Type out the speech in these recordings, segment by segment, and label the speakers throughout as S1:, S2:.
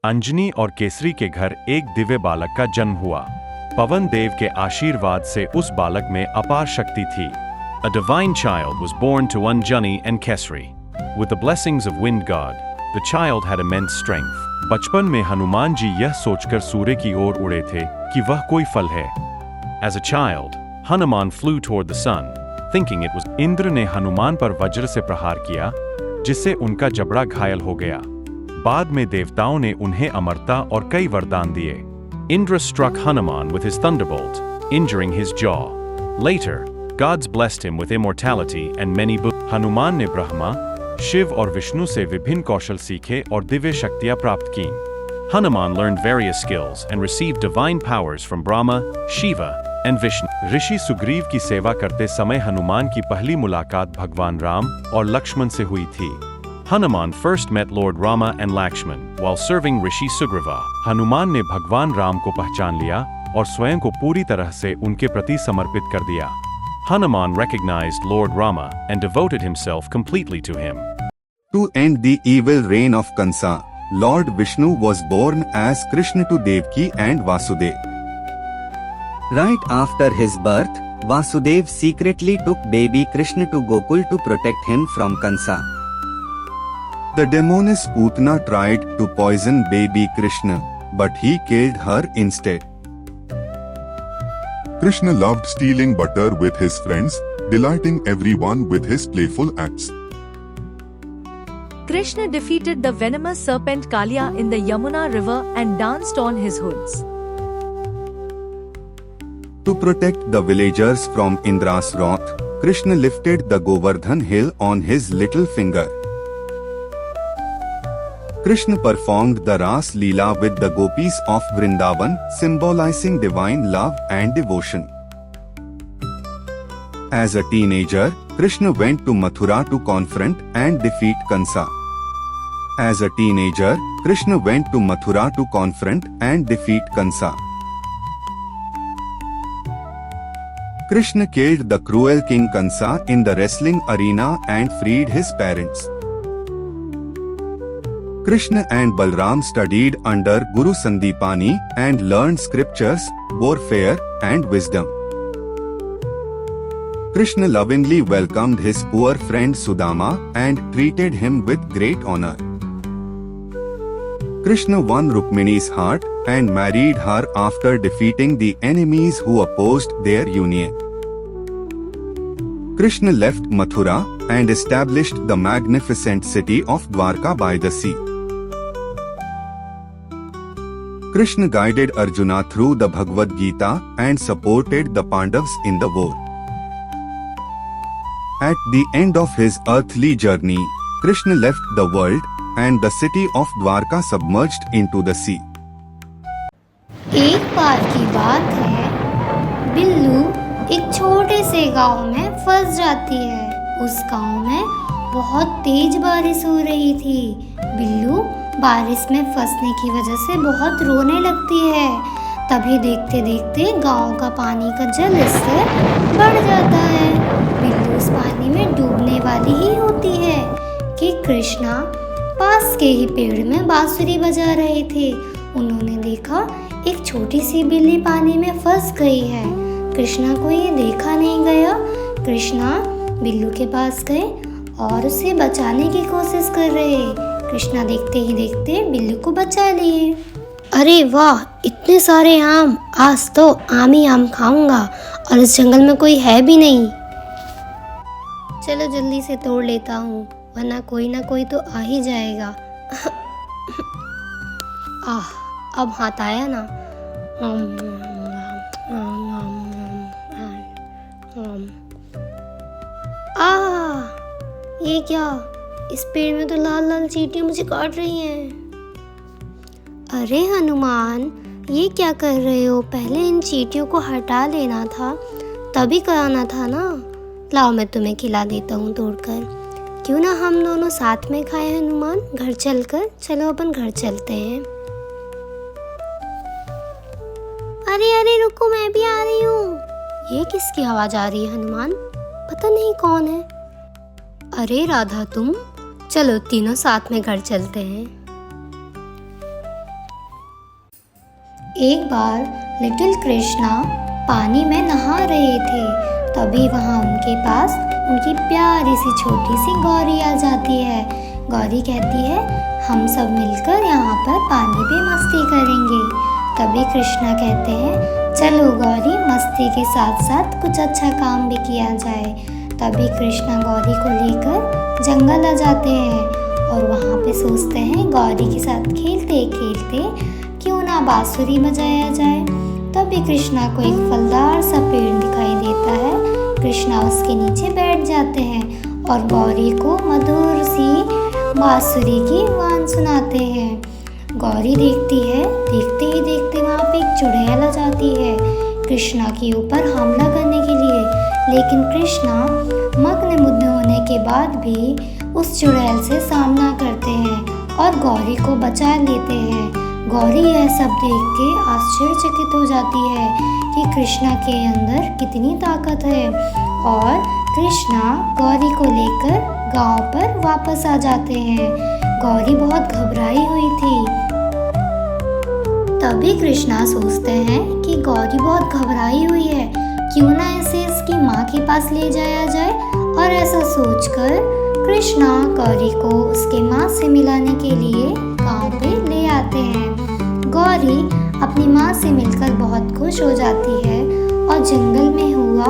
S1: अंजनी और केसरी के घर एक दिव्य बालक का जन्म हुआ। पवन देव के आशीर्वाद से उस बालक में अपार शक्ति थी। A divine child was born to Anjani and Kesari. With the blessings of Wind God, the child had immense strength. बचपन में हनुमान जी यह सोचकर सूर्य की ओर उड़े थे कि वह कोई फल है। As a child, Hanuman flew toward the sun, thinking it was. Indra ने हनुमान पर वज्र से प्रहार किया, जिससे उनका जबड़ा घायल हो गया। बाद में देवताओं ने उन्हें अमरता और कई वरदान दिए। Indra struck Hanuman with his thunderbolt, injuring his jaw. Later, gods blessed him with immortality and many Hanuman ने ब्रह्मा, शिव और विष्णु से विभिन्न कौशल सीखे और दिव्य शक्तियां प्राप्त कीं। Hanuman learned various skills and received divine powers from Brahma, Shiva, and Vishnu. ऋषि सुग्रीव की सेवा करते समय हनुमान की पहली मुलाकात भगवान राम और लक्ष्मण से हुई थी। Hanuman first met Lord Rama and Lakshman while serving Rishi Sugriva. Hanuman ने भगवान राम को पहचान लिया और स्वयं को पूरी तरह से उनके प्रति समर्पित कर दिया। Hanuman recognized Lord Rama and devoted himself completely to him.
S2: To end the evil reign of Kansa, Lord Vishnu was born as Krishna to Devaki and Vasudeva.
S3: Right after his birth, Vasudeva secretly took baby Krishna to Gokul to protect him from Kansa.
S2: The demoness Putana tried to poison baby Krishna, but he killed her instead.
S4: Krishna loved stealing butter with his friends, delighting everyone with his playful acts.
S5: Krishna defeated the venomous serpent Kalia in the Yamuna river and danced on his hoods.
S2: To protect the villagers from Indra's wrath, Krishna lifted the Govardhan hill on his little finger. Krishna performed the Ras Leela with the gopis of Vrindavan, symbolizing divine love and devotion. As a teenager, Krishna went to Mathura to confront and defeat Kansa. As a teenager, Krishna went to Mathura to confront and defeat Kansa. Krishna killed the cruel king Kansa in the wrestling arena and freed his parents. Krishna and Balram studied under Guru Sandipani and learned scriptures, warfare, and wisdom. Krishna lovingly welcomed his poor friend Sudama and treated him with great honor. Krishna won Rukmini's heart and married her after defeating the enemies who opposed their union. Krishna left Mathura and established the magnificent city of Dwarka by the sea. Krishna guided Arjuna through the Bhagavad Gita and supported the Pandavas in the war. At the end of his earthly journey, Krishna left the world and the city of Dwarka submerged into the sea.
S6: एक बार की बात है, बिल्लू एक छोटे से गांव में फंस जाती है। उस गांव में बहुत तेज बारिश हो रही थी। बिल्लू बारिश में फंसने की वजह से बहुत रोने लगती है। तभी देखते देखते गांव का पानी का जल इससे बढ़ जाता है। बिल्लू उस पानी में डूबने वाली ही होती है कि कृष्णा पास के ही पेड़ में बांसुरी बजा रहे थे। उन्होंने देखा एक छोटी सी बिल्ली पानी में फंस गई है। कृष्णा को ये देखा नहीं गया। कृष्णा बिल्लू के पास गए और उसे बचाने की कोशिश कर रहे। कृष्णा देखते ही देखते बिल्लू को बचा लिए। अरे वाह, इतने सारे आम, आज तो आम ही आम खाऊंगा और इस जंगल में कोई है भी नहीं। चलो जल्दी से तोड़ लेता हूँ, वरना कोई ना कोई तो आ ही जाएगा। अब हाथ आया ना। ये क्या, इस पेड़ में तो लाल लाल चींटियां मुझे काट रही हैं। अरे हनुमान, ये क्या कर रहे हो? पहले इन चींटियों को हटा लेना था, तभी कराना था ना। लाओ मैं तुम्हें खिला देता हूँ तोड़कर। क्यों ना हम दोनों साथ में खाएं हनुमान, घर चलकर। चलो अपन घर चलते हैं। अरे अरे रुको, मैं भी आ रही हूँ। ये किसकी आवाज आ रही है हनुमान? पता नहीं कौन है। अरे राधा तुम, चलो तीनों साथ में घर चलते हैं। एक बार लिटिल कृष्णा पानी में नहा रहे थे। तभी वहाँ उनके पास उनकी प्यारी सी छोटी सी गौरी आ जाती है। गौरी कहती है, हम सब मिलकर यहाँ पर पानी पे मस्ती करेंगे। तभी कृष्णा कहते हैं, चलो गौरी, मस्ती के साथ साथ कुछ अच्छा काम भी किया जाए। तभी कृष्णा गौरी को लेकर जंगल आ जाते हैं और वहाँ पे सोचते हैं गौरी के साथ खेलते खेलते क्यों ना बांसुरी बजाया जाए। तभी कृष्णा को एक फलदार सा पेड़ दिखाई देता है। कृष्णा उसके नीचे बैठ जाते हैं और गौरी को मधुर सी बांसुरी की वान सुनाते हैं। गौरी देखती है, देखते ही देखते वहाँ पे एक चुड़ैल आ जाती है कृष्णा के ऊपर हमला करने के लिए। लेकिन कृष्णा मग्न मुग्ध होने के बाद भी उस चुड़ैल से सामना करते हैं और गौरी को बचा लेते हैं। गौरी यह सब देख के आश्चर्यचकित हो जाती है कि कृष्णा के अंदर कितनी ताकत है और कृष्णा गौरी को लेकर गांव पर वापस आ जाते हैं। गौरी बहुत घबराई हुई थी। तभी कृष्णा सोचते हैं कि गौरी बहुत घबराई हुई है, क्यों ना इसे इसकी माँ के पास ले जाया जाए। और ऐसा सोचकर कृष्णा गौरी को उसके माँ से मिलाने के लिए गांव पे ले आते हैं। गौरी अपनी माँ से मिलकर बहुत खुश हो जाती है और जंगल में हुआ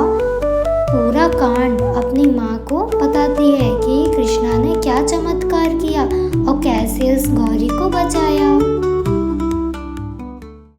S6: पूरा कांड अपनी माँ को बताती है कि कृष्णा ने क्या चमत्कार किया और कैसे उस गौरी को बचाया।